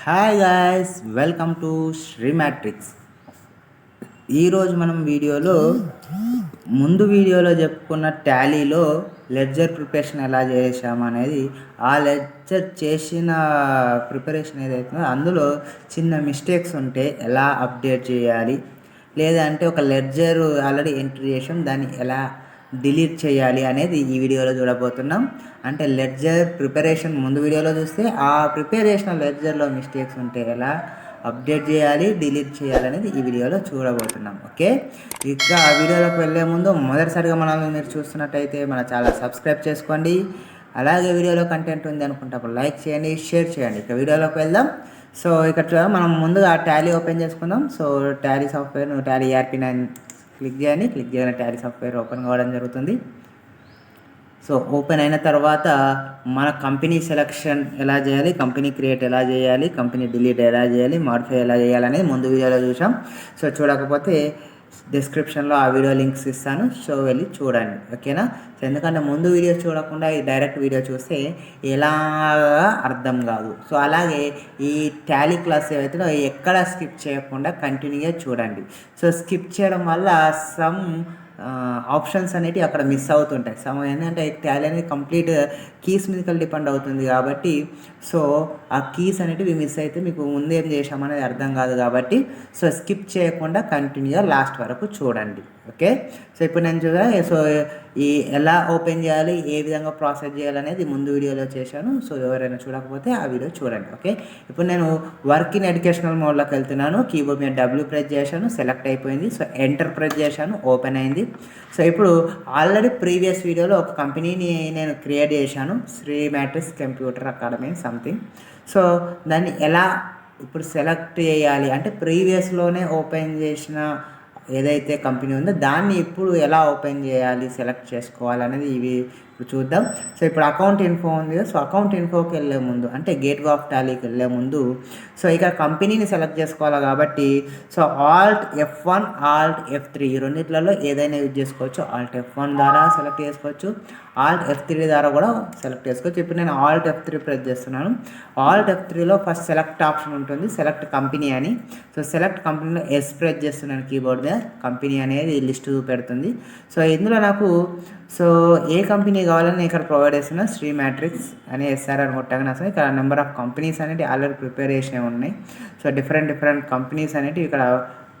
Hi guys, welcome to Sri Matrix. ఈరోజు మనం ముందు వీడియోలో చెప్పుకున్న టాలీలో లెడ్జర్ ప్రిపరేషన్ ఎలా చేసాము అనేది, ఆ లెడ్జర్ చేసిన ప్రిపరేషన్ ఏదైతుందో అందులో చిన్న మిస్టేక్స్ ఉంటే ఎలా అప్డేట్ చేయాలి, లేదంటే ఒక లెడ్జర్ ఆల్రెడీ ఎంట్రీ చేసాం దాన్ని ఎలా డిలీట్ చేయాలి అనేది ఈ వీడియోలో చూడబోతున్నాం. అంటే లెడ్జర్ ప్రిపరేషన్ ముందు వీడియోలో చూస్తే ఆ ప్రిపేర్ చేసిన లెడ్జర్లో మిస్టేక్స్ ఉంటే ఎలా అప్డేట్ చేయాలి, డిలీట్ చేయాలి అనేది ఈ వీడియోలో చూడబోతున్నాం. ఓకే, ఇక ఆ వీడియోలోకి వెళ్ళే ముందు మొదటిసారిగా మనల్ని మీరు చూస్తున్నట్టయితే మన ఛానల్ సబ్స్క్రైబ్ చేసుకోండి. అలాగే వీడియోలో కంటెంట్ ఉంది అనుకుంటే అప్పుడు లైక్ చేయండి, షేర్ చేయండి. ఇక వీడియోలోకి వెళ్దాం. సో ఇక్కడ మనం ముందుగా టాలీ ఓపెన్ చేసుకుందాం. So Tally software Tally ERP9 click చేయగానే టాలీ సాఫ్ట్వేర్ ఓపెన్ కావడం జరుగుతుంది. సో ఓపెన్ అయిన తర్వాత మన కంపెనీ సెలెక్షన్ ఎలా చేయాలి, కంపెనీ క్రియేట్ ఎలా చేయాలి, కంపెనీ డిలీట్ ఎలా చేయాలి, మాడిఫై ఎలా చేయాలి అనేది ముందు వీడియోలో చూసాం. సో చూడకపోతే డిస్క్రిప్షన్లో ఆ వీడియో లింక్స్ ఇస్తాను, సో వెళ్ళి చూడండి. ఓకేనా? సో ఎందుకంటే ముందు వీడియో చూడకుండా ఈ డైరెక్ట్ వీడియో చూస్తే ఎలా అర్థం కాదు. సో అలాగే ఈ టాలీ క్లాస్ ఏవైతే ఎక్కడ స్కిప్ చేయకుండా కంటిన్యూగా చూడండి. సో స్కిప్ చేయడం వల్ల సమ్ ఆప్షన్స్ అనేవి అక్కడ మిస్ అవుతుంటాయి. ఏంటంటే టాలీ అనేది కంప్లీట్ కీస్ మీద డిపెండ్ అవుతుంది కాబట్టి, సో ఆ కీస్ అనేటివి మిస్ అయితే మీకు ముందు ఏం చేసామనేది అర్థం కాదు. కాబట్టి సో స్కిప్ చేయకుండా కంటిన్యూగా లాస్ట్ వరకు చూడండి. ఓకే, సో ఇప్పుడు నేను సో ఈ ఎలా ఓపెన్ చేయాలి, ఏ విధంగా ప్రాసెస్ చేయాలనేది ముందు వీడియోలో చేశాను. సో ఎవరైనా చూడకపోతే ఆ వీడియో చూడండి. ఓకే, ఇప్పుడు నేను వర్క్ ఇన్ ఎడ్యుకేషనల్ మోడ్లోకి వెళ్తున్నాను. కీబోర్డ్ మీద W ప్రెస్ చేశాను, సెలెక్ట్ అయిపోయింది. సో ఎంటర్ ప్రెస్ చేశాను, ఓపెన్ అయింది. సో ఇప్పుడు ఆల్రెడీ ప్రీవియస్ వీడియోలో ఒక కంపెనీని నేను క్రియేట్ చేశాను, Sri Matrix computer academy something. So దాన్ని ఎలా ఇప్పుడు సెలెక్ట్ చేయాలి అంటే ప్రీవియస్లోనే ఓపెన్ చేసిన ఏదైతే కంపెనీ ఉందో దాన్ని ఇప్పుడు ఎలా ఓపెన్ చేయాలి, సెలెక్ట్ చేసుకోవాలి అనేది ఇవి ఇప్పుడు చూద్దాం. సో ఇప్పుడు అకౌంట్ ఇన్ఫో ఉంది కదా, సో అకౌంట్ ఇన్ఫోకి వెళ్ళే ముందు అంటే గేట్వే ఆఫ్ టాలీకి వెళ్ళే ముందు సో ఇక్కడ కంపెనీని సెలెక్ట్ చేసుకోవాలి కాబట్టి so Alt F1 Alt F3 ఈ రెండిట్లలో ఏదైనా యూజ్ చేసుకోవచ్చు. Alt F1 ద్వారా సెలెక్ట్ చేసుకోవచ్చు, Alt F3 ద్వారా కూడా సెలెక్ట్ చేసుకోవచ్చు. ఇప్పుడు నేను Alt F3 ప్రెస్ చేస్తున్నాను. Alt F3లో ఫస్ట్ సెలెక్ట్ ఆప్షన్ ఉంటుంది, సెలెక్ట్ కంపెనీ అని. సో సెలెక్ట్ కంపెనీలో ఎస్ ప్రెస్ చేస్తున్నాను కీబోర్డ్ మీద, కంపెనీ అనేది లిస్ట్ పెడుతుంది. సో ఇందులో నాకు సో ఏ కంపెనీ కావాలని ఇక్కడ ప్రొవైడ్ చేస్తున్నా, శ్రీ మ్యాట్రిక్స్ అని SR అని కొట్టగానే వస్తుంది. ఇక్కడ నెంబర్ ఆఫ్ కంపెనీస్ అనేవి ఆల్రెడీ ప్రిపేర్ చేసినవి ఉన్నాయి. సో డిఫరెంట్ కంపెనీస్ అనేవి ఇక్కడ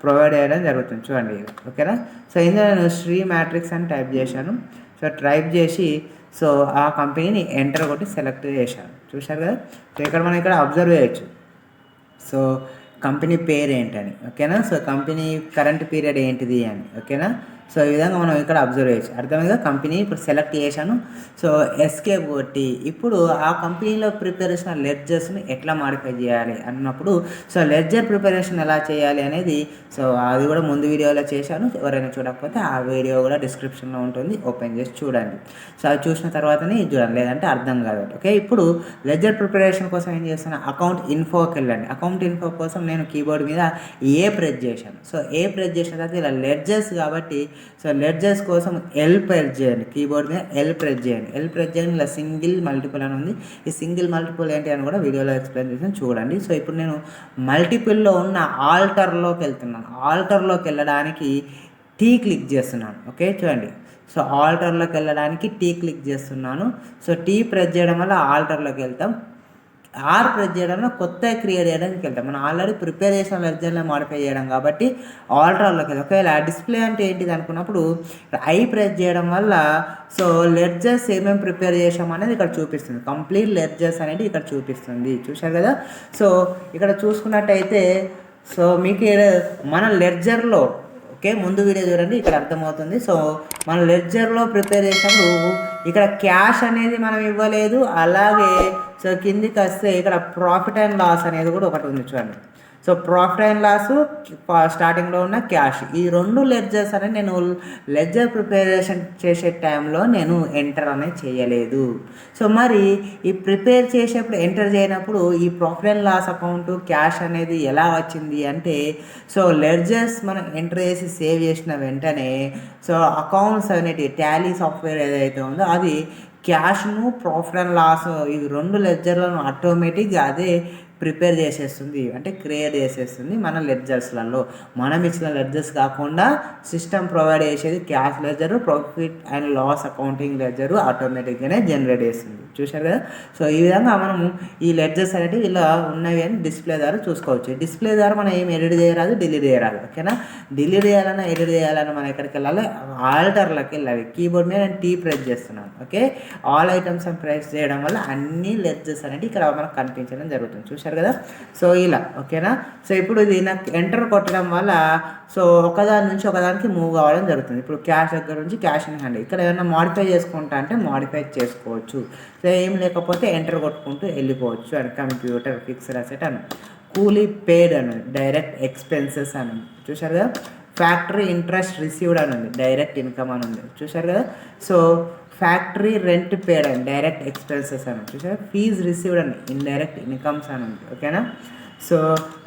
ప్రొవైడ్ చేయడం జరుగుతుంది, చూడండి. ఓకేనా? సో ఇందులో నేను శ్రీ మ్యాట్రిక్స్ అని టైప్ చేశాను. సో టైప్ చేసి సో ఆ కంపెనీని ఎంటర్ కొట్టి సెలెక్ట్ చేశాను. చూశారు కదా? సో ఇక్కడ మనం అబ్జర్వ్ చేయొచ్చు సో కంపెనీ పేరు ఏంటని. ఓకేనా? సో కంపెనీ కరెంట్ పీరియడ్ ఏంటిది అని. ఓకేనా? సో ఈ విధంగా మనం ఇక్కడ అబ్జర్వ్ చేయొచ్చు. అర్థమైందిగా? కంపెనీ ఇప్పుడు సెలెక్ట్ చేశాను. సో ఎస్కేప్ కొట్టి ఇప్పుడు ఆ కంపెనీలో ప్రిపేర్ చేసిన లెడ్జర్స్ని ఎట్లా మాడిఫై చేయాలి అన్నప్పుడు సో లెడ్జర్ ప్రిపరేషన్ ఎలా చేయాలి అనేది సో అది కూడా ముందు వీడియోలో చేశాను. ఎవరైనా చూడకపోతే ఆ వీడియో కూడా డిస్క్రిప్షన్లో ఉంటుంది, ఓపెన్ చేసి చూడండి. సో అది చూసిన తర్వాతనే చూడండి, లేదంటే అర్థం కాదు. ఓకే, ఇప్పుడు లెడ్జర్ ప్రిపరేషన్ కోసం ఏం చేస్తాను, అకౌంట్ ఇన్ఫోకి వెళ్ళండి. అకౌంట్ ఇన్ఫో కోసం నేను కీబోర్డ్ మీద ఏ ప్రెస్ చేశాను. సో ఏ ప్రెస్ చేసిన తర్వాత ఇలా లెడ్జర్స్ కాబట్టి సో లెడ్జర్స్ కోసం L ప్రెస్ చేయండి, కీబోర్డ్ మీద L ప్రెస్ చేయండి. L ప్రెస్ చేయండి, ఇలా సింగిల్ మల్టిపుల్ అని ఉంది. ఈ సింగిల్ మల్టిపుల్ ఏంటి అని కూడా వీడియోలో ఎక్స్ప్లెయిన్ చేసాను, చూడండి. సో ఇప్పుడు నేను మల్టిపుల్లో ఉన్న ఆల్టర్లోకి వెళ్తున్నాను. ఆల్టర్లోకి వెళ్ళడానికి T క్లిక్ చేస్తున్నాను. ఓకే, చూడండి. సో ఆల్టర్లోకి వెళ్ళడానికి T క్లిక్ చేస్తున్నాను. సో T ప్రెస్ చేయడం వల్ల ఆల్టర్లోకి వెళ్తాం. R ప్రెస్ చేయడంలో కొత్త క్రియేట్ చేయడానికి వెళ్తాం. మనం ఆల్రెడీ ప్రిపేర్ చేసిన లెడ్జర్ని మాడిఫై చేయడం కాబట్టి ఆల్టర్లోకి వెళ్తాం. ఒకవేళ డిస్ప్లే అంటే ఏంటిది అనుకున్నప్పుడు I ప్రెస్ చేయడం వల్ల సో లెడ్జర్స్ ఏమేమి ప్రిపేర్ చేసాం అనేది ఇక్కడ చూపిస్తుంది. కంప్లీట్ లెడ్జర్స్ అనేది ఇక్కడ చూపిస్తుంది. చూశారు కదా? సో ఇక్కడ చూసుకున్నట్టయితే సో మీకు మన లెడ్జర్లో ఓకే ముందు వీడియో చూడండి, ఇక్కడ అర్థమవుతుంది. సో మన లెడ్జర్లో ప్రిపేర్ చేసినప్పుడు ఇక్కడ క్యాష్ అనేది మనం ఇవ్వలేదు. అలాగే సో కిందికి వస్తే ఇక్కడ ప్రాఫిట్ అండ్ లాస్ అనేది కూడా ఒకటి ఉంది, చూడండి. సో ప్రాఫిట్ అండ్ లాస్ స్టార్టింగ్లో ఉన్న క్యాష్, ఈ రెండు లెడ్జర్స్ అనేది నేను లెడ్జర్ ప్రిపరేషన్ చేసే టైంలో నేను ఎంటర్ అనేది చేయలేదు. సో మరి ఈ ప్రిపేర్ చేసేప్పుడు ఎంటర్ చేయనప్పుడు ఈ profit and loss account cash అనేది ఎలా వచ్చింది అంటే సో లెడ్జర్స్ మనం ఎంటర్ చేసి సేవ్ చేసిన వెంటనే సో అకౌంట్స్ అనేటి టాలీ సాఫ్ట్వేర్ ఏదైతే ఉందో అది క్యాష్ను ప్రాఫిట్ అండ్ లాస్ ఈ రెండు లెడ్జర్లను ఆటోమేటిక్గా అదే ప్రిపేర్ చేసేస్తుంది, అంటే క్రియేట్ చేసేస్తుంది మన లెడ్జర్స్లలో. మనం ఇచ్చిన లెడ్జర్స్ కాకుండా సిస్టమ్ ప్రొవైడ్ చేసేది cash ledger, profit and loss accounting ledger ఆటోమేటిక్గానే జనరేట్ చేస్తుంది. చూశారు కదా. సో ఈ విధంగా మనము ఈ లెడ్జర్స్ అనేవి ఇలా ఉన్నవి అని డిస్ప్లే ద్వారా చూసుకోవచ్చు. డిస్ప్లే ద్వారా మనం ఏం ఎడిట్ చేయరాదు, డిలీట్ చేయరాదు. ఓకేనా. డిలీట్ చేయాలన్నా ఎడిట్ చేయాలన్నా మనం ఎక్కడికి వెళ్ళాలి, ఆల్టర్లోకి వెళ్ళాలి. కీబోర్డ్ మీద నేను టీ ప్రెస్ చేస్తున్నాను. ఓకే, ఆల్ ఐటమ్స్ అని ప్రెస్ చేయడం వల్ల అన్ని లెడ్జర్స్ అనేవి ఇక్కడ మనకు కనిపించడం జరుగుతుంది. చూశారు కదా. సో ఇలా. ఓకేనా. సో ఇప్పుడు ఇది నాకు ఎంటర్ కొట్టడం వల్ల సో ఒకదాని నుంచి ఒకదానికి మూవ్ కావడం జరుగుతుంది. ఇప్పుడు క్యాష్ దగ్గర నుంచి క్యాష్ ఇన్ హ్యాండ్, ఇక్కడ ఏమైనా మాడిఫై చేసుకుంటా అంటే మాడిఫై చేసుకోవచ్చు. సో ఏం లేకపోతే ఎంటర్ కొట్టుకుంటూ వెళ్ళిపోవచ్చు. అండ్ కంప్యూటర్ ఫిక్స్డ్ అసెట్ అని, కూలీ పేడ్ అని, డైరెక్ట్ ఎక్స్పెన్సెస్ అని. చూశారు కదా. ఫ్యాక్టరీ ఇంట్రెస్ట్ రిసీవ్డ్ అని ఉంది, డైరెక్ట్ ఇన్కమ్ అని ఉంది. చూశారు కదా. సో ఫ్యాక్టరీ రెంట్ పేడ్ అని, డైరెక్ట్ ఎక్స్పెన్సెస్ అని. చూసారు. ఫీజ్ రిసీవ్డ్ అని, ఇండైరెక్ట్ ఇన్కమ్స్ అని ఉంది. ఓకేనా. సో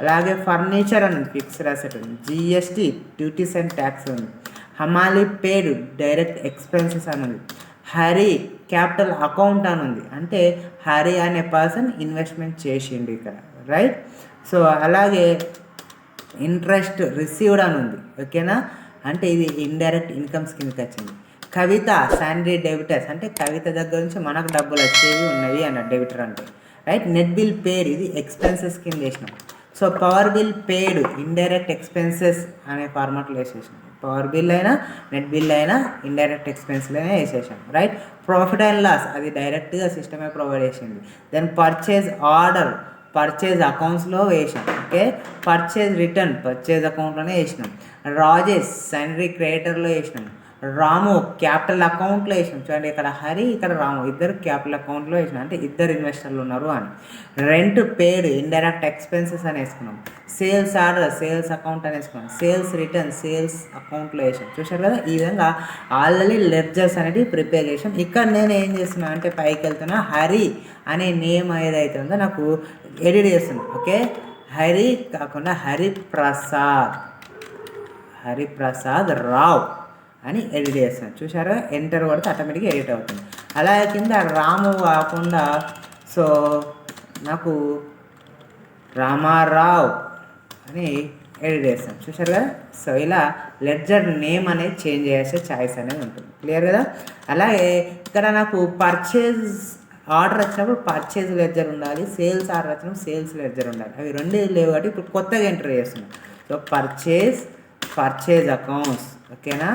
అలాగే ఫర్నిచర్ అని ఫిక్స్డ్ అసెట్ ఉంది. జిఎస్టీ డ్యూటీస్ అండ్ ట్యాక్స్ ఉంది. హమాలీ పేడ్ డైరెక్ట్ ఎక్స్పెన్సెస్ అని ఉంది. హరి క్యాపిటల్ అకౌంట్ అని ఉంది, అంటే హరి అనే పర్సన్ ఇన్వెస్ట్మెంట్ చేసిండు ఇక్కడ. రైట్. సో అలాగే ఇంట్రెస్ట్ రిసీవ్డ్ అని ఉంది. ఓకేనా, అంటే ఇది ఇండైరెక్ట్ ఇన్కమ్స్ కిందకి వచ్చింది. కవిత శాలరీ డెబిటర్స్, అంటే కవిత దగ్గర నుంచి మనకు డబ్బులు వచ్చేవి ఉన్నవి అన్న డెబిటర్ అంటే. రైట్. నెట్ బిల్ పేడ్, ఇది ఎక్స్పెన్సెస్ కింద వేసినాం. So power bill paid indirect expenses అనే ఫార్మాట్లో వేసేసాం. పవర్ బిల్ అయినా నెట్ బిల్ అయినా ఇండైరెక్ట్ ఎక్స్పెన్స్లోనే వేసేసాం. రైట్. ప్రాఫిట్ అండ్ లాస్, అది డైరెక్ట్గా సిస్టమే ప్రొవైడ్ చేసింది. దెన్ పర్చేజ్ ఆర్డర్, పర్చేజ్ అకౌంట్స్లో వేసాం. ఓకే. పర్చేజ్ రిటర్న్, పర్చేజ్ అకౌంట్లోనే వేసినాం. రాజేష్ శాలరీ క్రియేటర్లో వేసినాం. రాము క్యాపిటల్ అకౌంట్లో వేసినాం. చూడండి, ఇక్కడ హరి ఇక్కడ రాము ఇద్దరు క్యాపిటల్ అకౌంట్లో వేసినాం, అంటే ఇద్దరు ఇన్వెస్టర్లు ఉన్నారు అని. రెంట్ పేడ్ ఇండైరెక్ట్ ఎక్స్పెన్సెస్ అని వేసుకున్నాం. సేల్స్ ఆర్డర్ సేల్స్ అకౌంట్ అని వేసుకున్నాం. సేల్స్ రిటర్న్ సేల్స్ అకౌంట్లో వేసాం. చూశారు కదా. ఈ విధంగా ఆల్రెడీ లెడ్జర్స్ అనేది ప్రిపేర్ చేసాం. ఇక్కడ నేను ఏం చేస్తున్నా అంటే పైకి వెళ్తున్నా, హరి అనే నేమ్ ఏదైతే ఉందో నాకు ఎడిట్ చేస్తున్నా. ఓకే, హరి కాకుండా హరిప్రసాద్ రావ్ అని ఎడిట్ చేస్తాను. చూసారా, ఎంటర్ కొడితే ఆటోమేటిక్గా ఎడిట్ అవుతుంది. అలాగే కింద రాము కాకుండా సో నాకు రామారావు అని ఎడిట్ చేస్తాను. చూసారు కదా. సో ఇలా లెడ్జర్ నేమ్ అనేది చేంజ్ చేసే ఛాయిస్ అనేది ఉంటుంది. క్లియర్ కదా. అలాగే ఇక్కడ నాకు పర్చేజ్ ఆర్డర్ వచ్చినప్పుడు పర్చేజ్ లెడ్జర్ ఉండాలి, సేల్స్ ఆర్డర్ వచ్చినప్పుడు సేల్స్ లెడ్జర్ ఉండాలి. అవి రెండు లేవు కాబట్టి ఇప్పుడు కొత్తగా ఎంటర్ చేస్తున్నాం. So purchase accounts. ఓకేనా.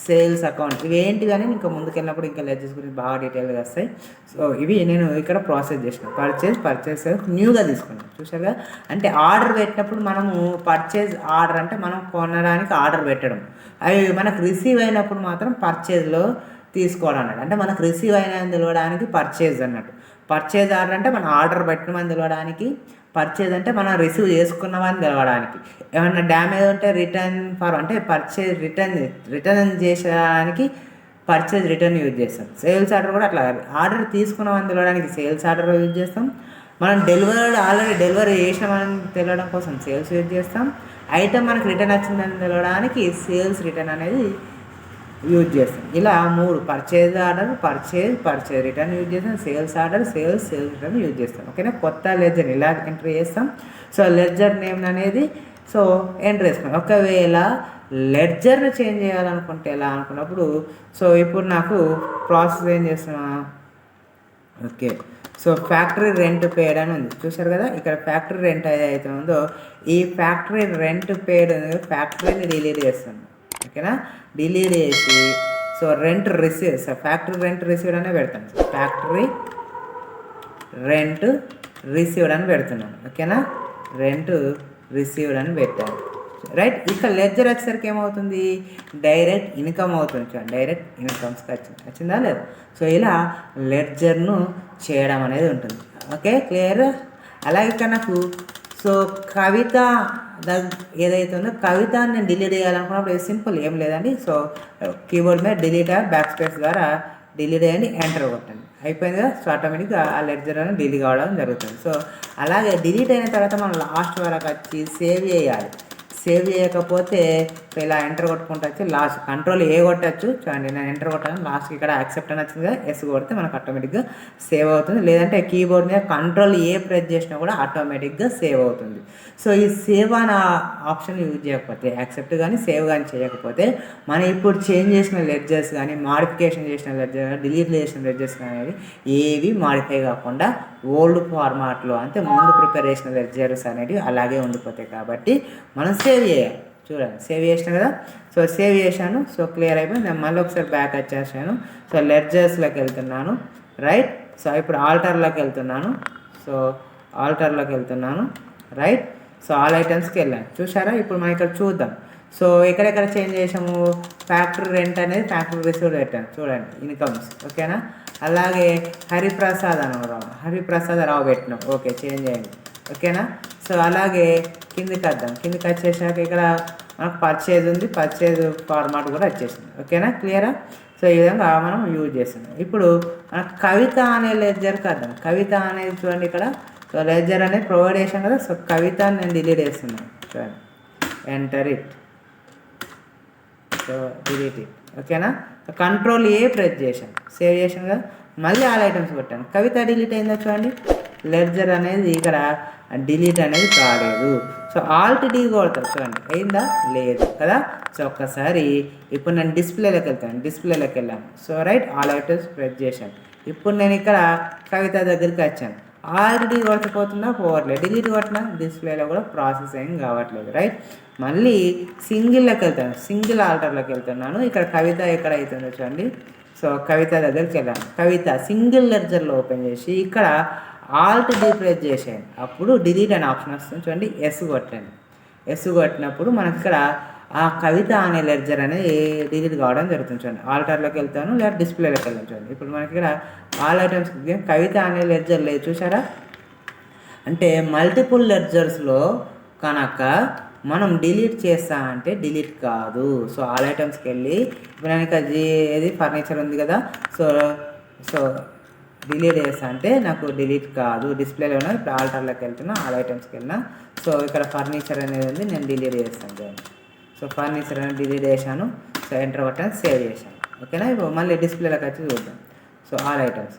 సేల్స్ అకౌంట్, ఇవి ఏంటి కానీ ఇంకా ముందుకెళ్ళినప్పుడు ఇంకా లెడ్జర్స్ గురించి బాగా డీటెయిల్గా వస్తాయి. సో ఇవి నేను ఇక్కడ ప్రాసెస్ చేసిన. పర్చేజ్ న్యూగా తీసుకున్నాను. చూసారుగా. అంటే ఆర్డర్ పెట్టినప్పుడు మనము పర్చేజ్ ఆర్డర్ అంటే మనం కొనడానికి ఆర్డర్ పెట్టడం, అవి మనకు రిసీవ్ అయినప్పుడు మాత్రం పర్చేజ్లో తీసుకోవడం అన్నట్టు. అంటే మనకు రిసీవ్ అయినని తెలవడానికి పర్చేజ్ అన్నట్టు. పర్చేజ్ ఆర్డర్ అంటే మనం ఆర్డర్ పెట్టినమని తెలవడానికి, పర్చేజ్ అంటే మనం రిసీవ్ చేసుకున్నామని తెలవడానికి. ఏమన్నా డ్యామేజ్ ఉంటే రిటర్న్ అంటే పర్చేజ్ రిటర్న్ చేసేదానికి పర్చేజ్ రిటర్న్ యూజ్ చేస్తాం. సేల్స్ ఆర్డర్ కూడా అట్లా ఆర్డర్ తీసుకున్నామని తెలవడానికి సేల్స్ ఆర్డర్ యూజ్ చేస్తాం. మనం ఆల్రెడీ డెలివరీ చేసినామని తెలవడం కోసం సేల్స్ యూజ్ చేస్తాం. ఐటమ్ మనకు రిటర్న్ వచ్చిందని తెలవడానికి సేల్స్ రిటర్న్ అనేది యూజ్ చేస్తాం. ఇలా మూడు, purchase order, purchase return use చేస్తాం, sales order, sales return use చేస్తాం. ఓకేనా. కొత్త లెడ్జర్ ఇలా ఎంట్రీ చేస్తాం. సో లెడ్జర్ నేమ్ అనేది సో ఎంటర్ చేసుకున్నాం. ఒకవేళ లెడ్జర్ని చేంజ్ చేయాలనుకుంటే ఎలా అనుకున్నప్పుడు సో ఇప్పుడు నాకు ప్రాసెస్ ఏం చేస్తున్నా. ఓకే. సో ఫ్యాక్టరీ రెంట్ పేడ్ అని ఉంది. చూసారు కదా. ఇక్కడ ఫ్యాక్టరీ రెంట్ ఏదైతే ఉందో ఈ ఫ్యాక్టరీ రెంట్ పేడ్ ఫ్యాక్టరీని డిలీట్ చేస్తాను. ఓకేనా. డిలీట్ చేసి సో ఫ్యాక్టరీ రెంట్ రిసీవ్డ్ అనే పెడతాను. ఫ్యాక్టరీ రెంట్ రిసీవ్డ్ అని పెడుతున్నాను. ఓకేనా. రెంట్ రిసీవ్డ్ అని పెట్టాను. రైట్. ఇక్కడ లెడ్జర్ వచ్చేసరికి ఏమవుతుంది, డైరెక్ట్ ఇన్కమ్ అవుతుంది. డైరెక్ట్ ఇన్కమ్స్కి వచ్చిందా లేదా. సో ఇలా లెడ్జర్ను చేయడం అనేది ఉంటుంది. Okay, clear. అలాగే ఇక్కడ నాకు సో కవిత ఏదైతే ఉందో కవిత నేను డిలీట్ చేయాలనుకున్నప్పుడు సింపుల్ ఏం లేదండి. సో కీబోర్డ్ మీద డిలీట్ బ్యాక్ స్పేస్ ద్వారా డిలీట్ అయ్యండి, ఎంటర్ కొట్టండి, అయిపోయింది కదా. సో ఆటోమేటిక్గా ఆ లెడ్జర్ అనేది డిలీట్ కావడం జరుగుతుంది. సో అలాగే డిలీట్ అయిన తర్వాత మనం లాస్ట్ వరకు వచ్చి సేవ్ చేయాలి. సేవ్ చేయకపోతే సో ఇలా ఎంటర్ కొట్టుకుంటూ వచ్చి లాస్ట్ కంట్రోల్ ఏ కొట్టచ్చు. చూడండి నేను ఎంటర్ కొట్టాను, లాస్ట్కి ఇక్కడ యాక్సెప్ట్ అని వచ్చింది కదా, ఎస్ కొడితే మనకు ఆటోమేటిక్గా సేవ్ అవుతుంది. లేదంటే కీబోర్డ్ మీద కంట్రోల్ ఏ ప్రెస్ చేసినా కూడా ఆటోమేటిక్గా సేవ్ అవుతుంది. సో ఈ సేవ్ అనే ఆప్షన్ యూజ్ చేయకపోతే, యాక్సెప్ట్ కానీ సేవ్ కానీ చేయకపోతే మనం ఇప్పుడు చేంజ్ చేసిన లెడ్జర్స్ కానీ, మాడిఫికేషన్ చేసిన లెడ్జర్ కానీ, డిలీట్ చేసిన లెడ్జర్స్ కానీ ఏవి మాడిఫై కాకుండా ఓల్డ్ ఫార్మాట్లో అంటే ముందు ప్రిపేర్ చేసిన లెడ్జర్స్ అనేవి అలాగే ఉండిపోతాయి. కాబట్టి మనం సేవ్ చేయాలి. చూడండి సేవ్ చేసినా కదా, సో సేవ్ చేశాను. సో క్లియర్ అయిపోయింది. నేను మళ్ళీ ఒకసారి బ్యాక్ వచ్చేసాను. సో లెడ్జర్స్లోకి వెళ్తున్నాను, రైట్. సో ఇప్పుడు ఆల్టర్లోకి వెళ్తున్నాను. సో ఆల్టర్లోకి వెళ్తున్నాను, రైట్. సో ఆల్ ఐటమ్స్కి వెళ్ళాను. చూసారా, ఇప్పుడు మనం ఇక్కడ చూద్దాం. సో ఎక్కడెక్కడ చేంజ్ చేసాము, ఫ్యాక్టరీ రెంట్ అనేది ఫ్యాక్టరీ రిసీవ్డ్ పెట్టాను. చూడండి ఇన్కమ్స్, ఓకేనా. అలాగే హరిప్రసాద్ రావు, హరిప్రసాద్ రావు పెట్టినాం, ఓకే చేంజ్ అయ్యింది, ఓకేనా. సో అలాగే కిందికి వద్దాం. కిందికి వచ్చేసాక ఇక్కడ మనకు పర్చేజ్ ఉంది, పర్చేజ్ ఫార్మాట్ కూడా వచ్చేసింది, ఓకేనా. క్లియరా. సో ఈ విధంగా మనం యూజ్ చేస్తున్నాం. ఇప్పుడు మనకు కవిత అనే లెడ్జర్కి వద్దాం. కవిత అనేది చూడండి ఇక్కడ, సో లెడ్జర్ అనేది ప్రొవైడ్ చేసాం కదా. సో కవిత నేను డిలీట్ చేస్తున్నాను. చూడండి enter it, so delete it, ఓకేనా. కంట్రోల్ ఏ ప్రెస్ చేశాను, సేవ్ చేసాను కదా. మళ్ళీ ఆల్ ఐటమ్స్ కొట్టాను, కవిత డిలీట్ అయిందా చూడండి. లెడ్జర్ అనేది ఇక్కడ డిలీట్ అనేది కాలేదు. సో ఆల్ట్ డి కొడతాను, చూడండి అయిందా లేదు కదా. సో ఒక్కసారి ఇప్పుడు నేను డిస్ప్లేలోకి వెళ్తాను, డిస్ప్లేలోకి వెళ్ళాను. So right all items press చేశాను. ఇప్పుడు నేను ఇక్కడ కవిత దగ్గరికి వచ్చాను. ఆల్రెడీ కొట్టకపోతున్నా పోవట్లేదు, డిలీట్ కొట్టినా డిస్ప్లేలో కూడా ప్రాసెస్ ఏం కావట్లేదు, రైట్. మళ్ళీ సింగిల్లోకి వెళ్తాను, సింగిల్ ఆల్టర్లోకి వెళ్తున్నాను. ఇక్కడ కవిత ఎక్కడ అవుతుందో చూడండి. సో కవిత దగ్గరికి వెళ్ళాను. కవిత సింగిల్ లెడ్జర్లో ఓపెన్ చేసి ఇక్కడ ఆల్ట్ డి ప్రెస్ చేసేయండి. అప్పుడు డిలీట్ అనే ఆప్షన్ వస్తుంది చూడండి. ఎస్ కొట్టండి. ఎస్ కొట్టినప్పుడు మనకి ఇక్కడ ఆ కవిత అనే లెడ్జర్ అనేది డిలీట్ కావడం జరుగుతుంది. చూడండి ఆల్టర్లోకి వెళ్తాను లేదా డిస్ప్లేలోకి వెళ్తాను. చూడండి ఇప్పుడు మనకి ఇక్కడ ఆల్ ఐటమ్స్ కవిత అనే లెడ్జర్ లేదు చూసారా. అంటే మల్టిపుల్ లెడ్జర్స్లో కనుక మనం డిలీట్ చేస్తామంటే డిలీట్ కాదు. సో ఆల్ ఐటమ్స్కి వెళ్ళి ఇప్పుడు నేను ఇక్కడ ఏది ఫర్నిచర్ ఉంది కదా. సో సో డిలీట్ చేస్తా అంటే నాకు డిలీట్ కాదు, డిస్ప్లేలో ఉన్న. ఇప్పుడు ఆల్టర్లోకి వెళ్తున్నా, ఆల్ ఐటమ్స్కి వెళ్ళినా. సో ఇక్కడ ఫర్నిచర్ అనేది ఉంది, నేను డిలీట్ చేస్తాను చూడండి. సో ఫర్నిచర్ అనేది డిలీట్ చేశాను. సో ఎంటర్ కొట్టాను, సేవ్ చేశాను, ఓకేనా. ఇప్పుడు మళ్ళీ డిస్ప్లేలోకి వచ్చి చూద్దాం. So all items,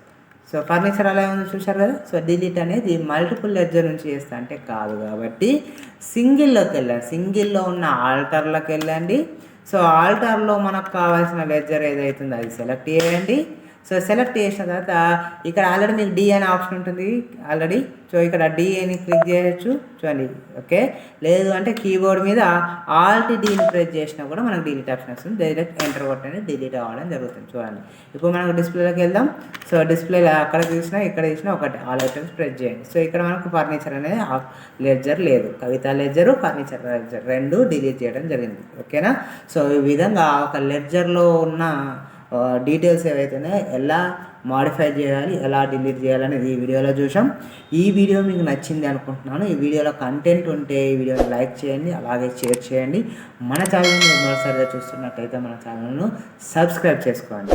so furniture అలా ఉంది చూశారు కదా. సో డిలీట్ అనేది మల్టిపుల్ లెడ్జర్ నుంచి చేస్తా అంటే కాదు. కాబట్టి సింగిల్లోకి వెళ్ళండి, సింగిల్లో ఉన్న ఆల్టర్లోకి వెళ్ళండి. సో ఆల్టర్లో మనకు కావాల్సిన లెడ్జర్ ఏదైతుందో అది సెలెక్ట్ చేయండి. సో సెలెక్ట్ చేసిన తర్వాత ఇక్కడ ఆల్రెడీ మీకు డి అనే ఆప్షన్ ఉంటుంది ఆల్రెడీ. సో ఇక్కడ డి అని క్లిక్ చేయొచ్చు చూడండి, ఓకే. లేదు అంటే కీబోర్డ్ మీద ఆల్ట్ డిని ప్రెస్ చేసినా కూడా మనకు డిలీట్ ఆప్షన్ వస్తుంది. డైరెక్ట్ ఎంటర్ కొట్టండి, డిలీట్ అవ్వడం జరుగుతుంది చూడండి. ఇప్పుడు మనకు డిస్ప్లేలోకి వెళ్దాం. సో డిస్ప్లేలో అక్కడ చూసినా ఇక్కడ చూసినా ఒకటి ఆల్ ఐటమ్స్ ప్రెస్ చేయండి. సో ఇక్కడ మనకు ఫర్నిచర్ అనేది లెడ్జర్ లేదు, కవిత లెడ్జరు ఫర్నిచర్ లెడ్జర్ రెండు డిలీట్ చేయడం జరిగింది, ఓకేనా. సో ఈ విధంగా ఒక లెడ్జర్లో ఉన్న డీటెయిల్స్ ఏవైతేనే ఎలా మాడిఫై చేయాలి, ఎలా డిలీట్ చేయాలనేది ఈ వీడియోలో చూసాం. ఈ వీడియో మీకు నచ్చింది అనుకుంటున్నాను. ఈ వీడియోలో కంటెంట్ ఉంటే ఈ వీడియోని లైక్ చేయండి, అలాగే షేర్ చేయండి. మన ఛానల్ని మొదటిసారిగా చూస్తున్నట్టయితే మన ఛానల్ను సబ్స్క్రైబ్ చేసుకోండి.